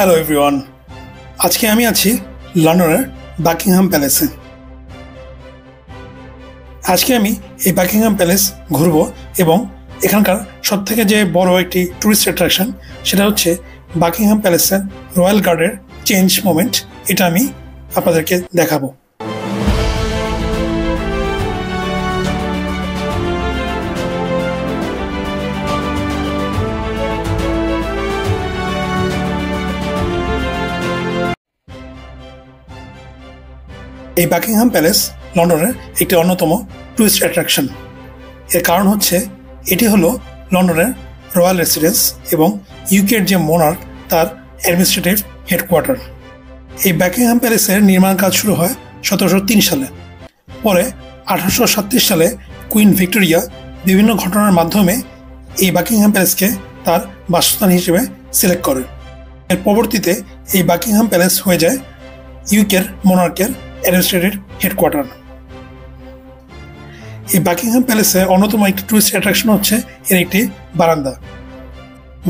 Hello everyone, আজকে আমি আছি লন্ডনের বাকিংহাম প্যালেসে। আজকে আমি এই বাকিংহাম প্যালেস ঘুরব এবং এখানকার সবথেকে যে বড় একটি টুরিস্ট অ্যাট্রাকশন সেটা হচ্ছে বাকিংহাম প্যালেসের রয়্যাল গার্ডের চেঞ্জ মোমেন্ট। এটা আমি আপনাদেরকে দেখাবো। এই বাকিংহাম প্যালেস লন্ডনের একটি অন্যতম টুরিস্ট অ্যাট্রাকশন। এর কারণ হচ্ছে এটি হলো লন্ডনের রয়্যাল রেসিডেন্স এবং ইউকের যে মোনার্ক তার অ্যাডমিনিস্ট্রেটিভ হেডকোয়ার্টার। এই বাকিংহাম প্যালেসের নির্মাণ কাজ শুরু হয় 1703 সালে। পরে 1837 সালে কুইন ভিক্টোরিয়া বিভিন্ন ঘটনার মাধ্যমে এই বাকিংহাম প্যালেসকে তার বাসস্থান হিসেবে সিলেক্ট করেন। এর পরবর্তীতে এই বাকিংহাম প্যালেস হয়ে যায় ইউকের মোনার্কের অ্যাডমিনিস্ট্রেটিভ হেডকোয়ার্টার। এই বাকিংহাম প্যালেসের অন্যতম একটি টুরিস্ট অ্যাট্রাকশন হচ্ছে এর একটি বারান্দা,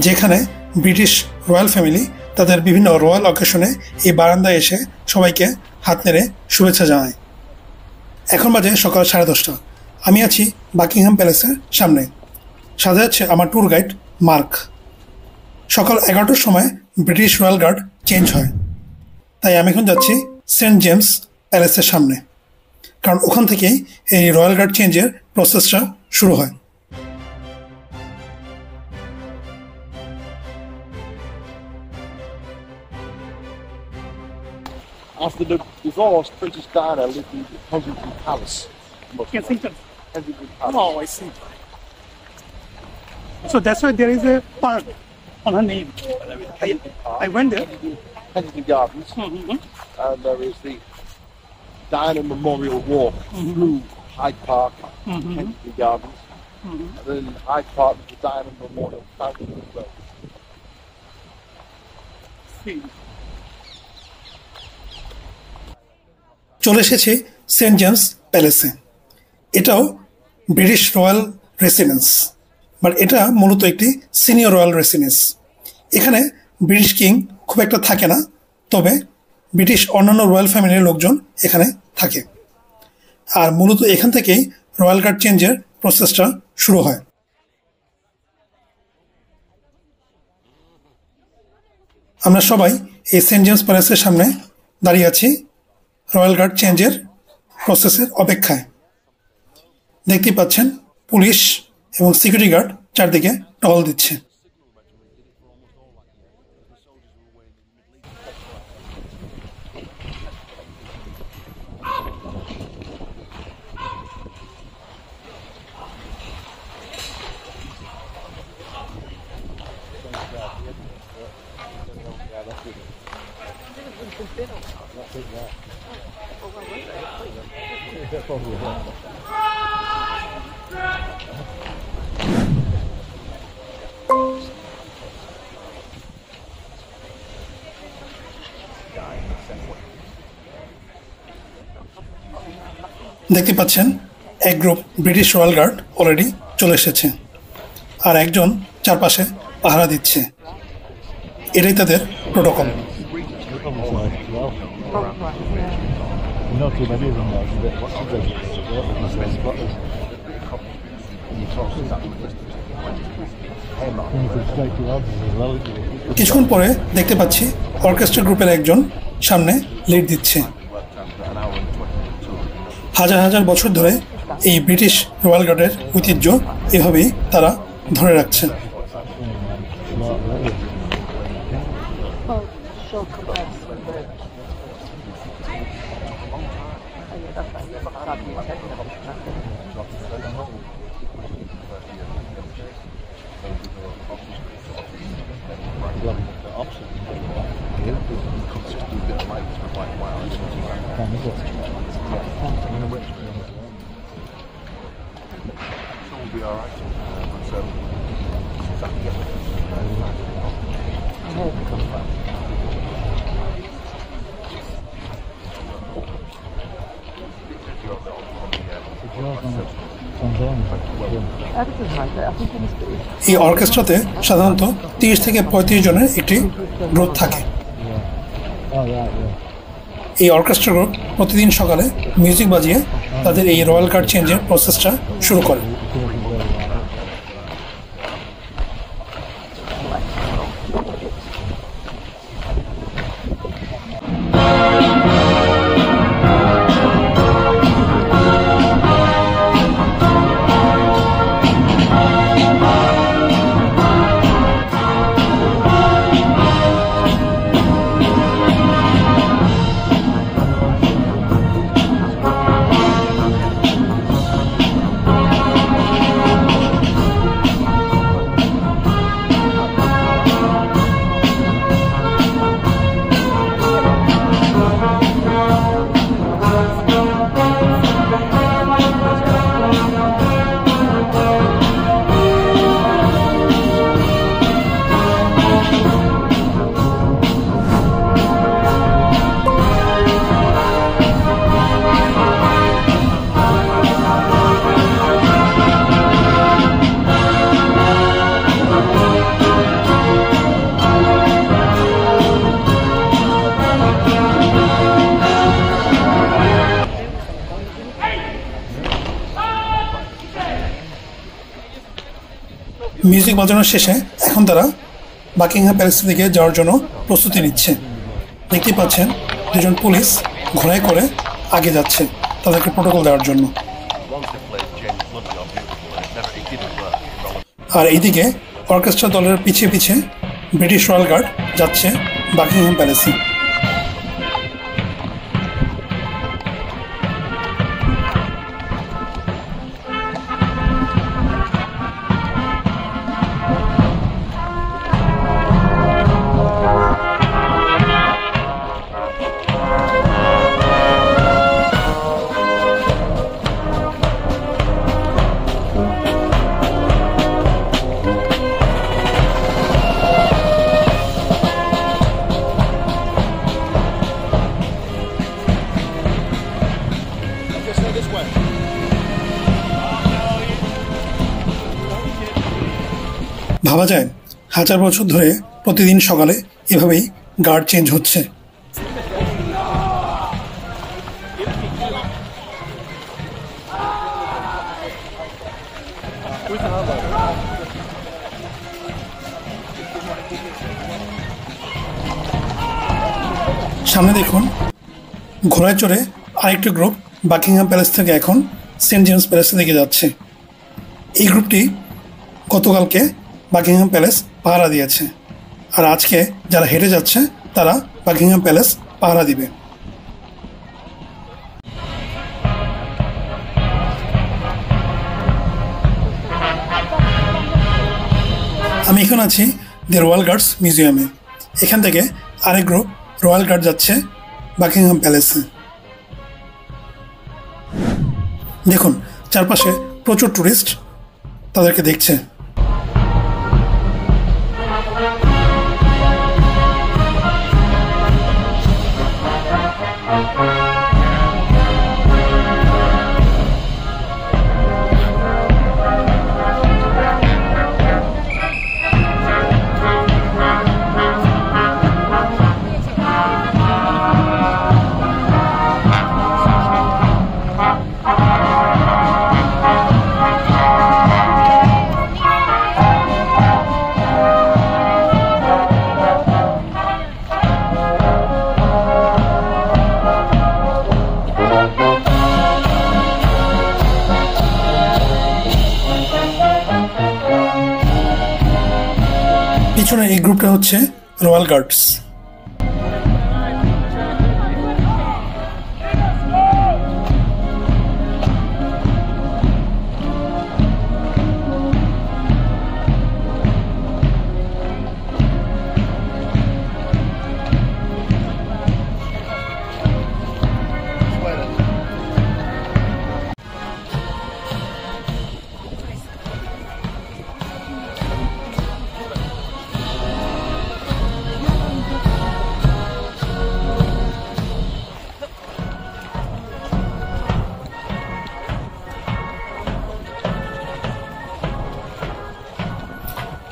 যেখানে ব্রিটিশ রয়্যাল ফ্যামিলি তাদের বিভিন্ন রয়্যাল অকেশনে এই বারান্দায় এসে সবাইকে হাত নেড়ে শুভেচ্ছা জানায়। এখন বাজে সকাল 10:30। আমি আছি বাকিংহাম প্যালেসের সামনে, সাথে আছে আমার ট্যুর গাইড মার্ক। সকাল 11টার সময় ব্রিটিশ রয়্যাল গার্ড চেঞ্জ হয়, তাই আমি এখন যাচ্ছি সেন্ট জেমস প্যালেসের সামনে, কারণ ওখান থেকেই এই রয়্যাল গার্ড চেঞ্জের প্রসেসটা শুরু হয়। After the divorce, Princess Diana lived in Kensington Palace. Kensington. Kensington Palace. Oh, I see. So that's why there is a park on her name. I went there. Kensington Gardens. Mm-hmm. And there is the Diana Memorial Walk through Hyde Park, Kensington Gardens. And then Hyde Park is the Diana Memorial Fountain as well. See. চলে এসেছি Saint James প্যালেসে। এটাও British royal residence, but এটা মূলত একটি senior royal residence. এখানে British king খুব একটা থাকে না, তবে ব্রিটিশ অন্যান্য রয়্যাল ফ্যামিলির লোকজন এখানে থাকে। আর মূলত এখান থেকেই রয়্যাল গার্ড চেঞ্জের প্রসেসটা শুরু হয়। আমরা সবাই এই সেন্ট জেমস প্যালেসের সামনে দাঁড়িয়ে আছি রয়্যাল গার্ড চেঞ্জের প্রসেসের অপেক্ষায়। দেখতেই পাচ্ছেন পুলিশ এবং সিকিউরিটি গার্ড চারদিকে টহল দিচ্ছে। দেখতে পাচ্ছেন এক group British royal guard already চলে এসেছে, আর একজন চারপাশে পাহারা দিচ্ছে। এটাই তাদের প্রোটোকল। কিছুক্ষণ পরে দেখতে পাচ্ছি অর্কেস্ট্রা গ্রুপের একজন সামনে লিড দিচ্ছে। হাজার হাজার বছর ধরে এই ব্রিটিশ রয়্যাল গার্ডের ঐতিহ্য এভাবেই তারা ধরে রাখছে। এই অর্কেস্ট্রাতে সাধারণত 30 থেকে 35 জনের একটি গ্রুপ থাকে। এই অর্কেস্ট্রা গ্রুপ প্রতিদিন সকালে মিউজিক বাজিয়ে তাদের এই রয়্যাল গার্ড চেঞ্জের প্রসেসটা শুরু করে। মিউজিক বাজানোর শেষে এখন তারা বাকিংহাম প্যালেসের দিকে যাওয়ার জন্য প্রস্তুতি নিচ্ছে। দেখতে পাচ্ছেন দুজন পুলিশ ঘোড়ায় করে আগে যাচ্ছে তাদেরকে প্রোটোকল দেওয়ার জন্য। আর এইদিকে অর্কেস্ট্রা দলের পিছিয়ে পিছিয়ে ব্রিটিশ রয়্যাল গার্ড যাচ্ছে বাকিংহাম প্যালেসে। ভাবা যায় 1000 বছর ধরে প্রতিদিন সকালে এভাবেই গার্ড চেঞ্জ হচ্ছে। সামনে দেখুন ঘোড়ায় চড়ে আরেকটি গ্রুপ বাকিংহাম প্যালেস থেকে এখন সেন্ট জেমস প্যালেসের দিকে যাচ্ছে। এই গ্রুপটি গতকালকে বাকিংহাম প্যালেস পাহারা দিয়েছে, আর আজকে যারা হেঁটে যাচ্ছে তারা বাকিংহাম প্যালেস পাহারা দিবে। আমি এখন আছি দি রয়্যাল গার্ডস মিউজিয়ামে। এখান থেকে আরেক গ্রুপ রয়্যাল গার্ড যাচ্ছে বাকিংহাম প্যালেসে। দেখুন চারপাশে প্রচুর টুরিস্ট তাদেরকে দেখছে। পিছনে এই গ্রুপটা হচ্ছে রয়্যাল গার্ডস।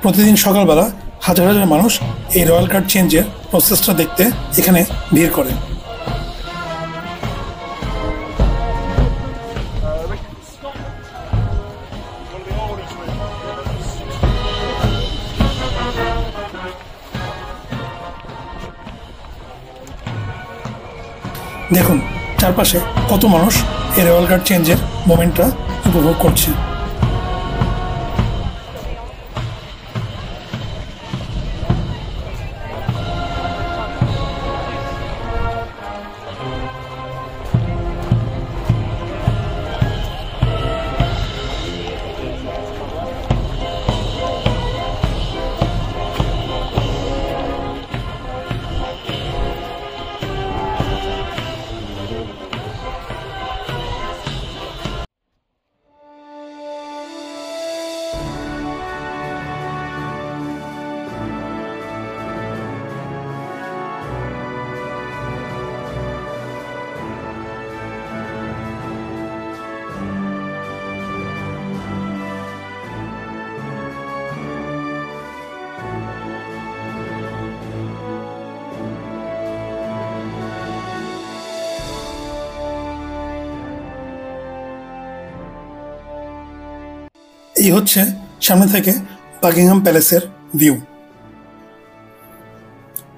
প্রতিদিন সকালবেলা হাজার হাজার মানুষ এই রয়্যাল গার্ড চেঞ্জের প্রসেসটা দেখতে এখানে ভিড় করে। দেখুন চারপাশে কত মানুষ এই রয়্যাল গার্ড চেঞ্জের মোমেন্টটা উপভোগ করছে। এই হচ্ছে সামনে থেকে বাকিংহাম প্যালেসের ভিউ।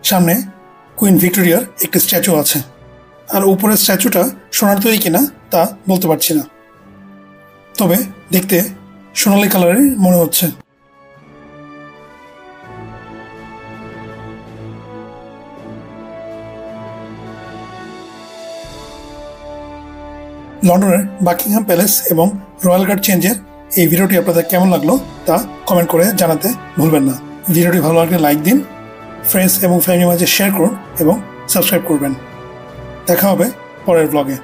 সামনে কুইন ভিক্টোরিয়ার একটি স্ট্যাচু আছে, আর উপরের স্ট্যাচুটা সোনার তৈরি কিনা তা বলতে পারছি না, তবে দেখতে সোনালি কালারের মনে হচ্ছে। লন্ডনের বাকিংহাম প্যালেস এবং রয়্যাল গার্ড চেঞ্জের এই ভিডিওটি আপনাদের কেমন লাগলো তা কমেন্ট করে জানাতে ভুলবেন না। ভিডিওটি ভালো লাগলে লাইক দিন, ফ্রেন্ডস এবং ফ্যামিলির মাঝে শেয়ার করুন এবং সাবস্ক্রাইব করবেন। দেখা হবে পরের ব্লগে।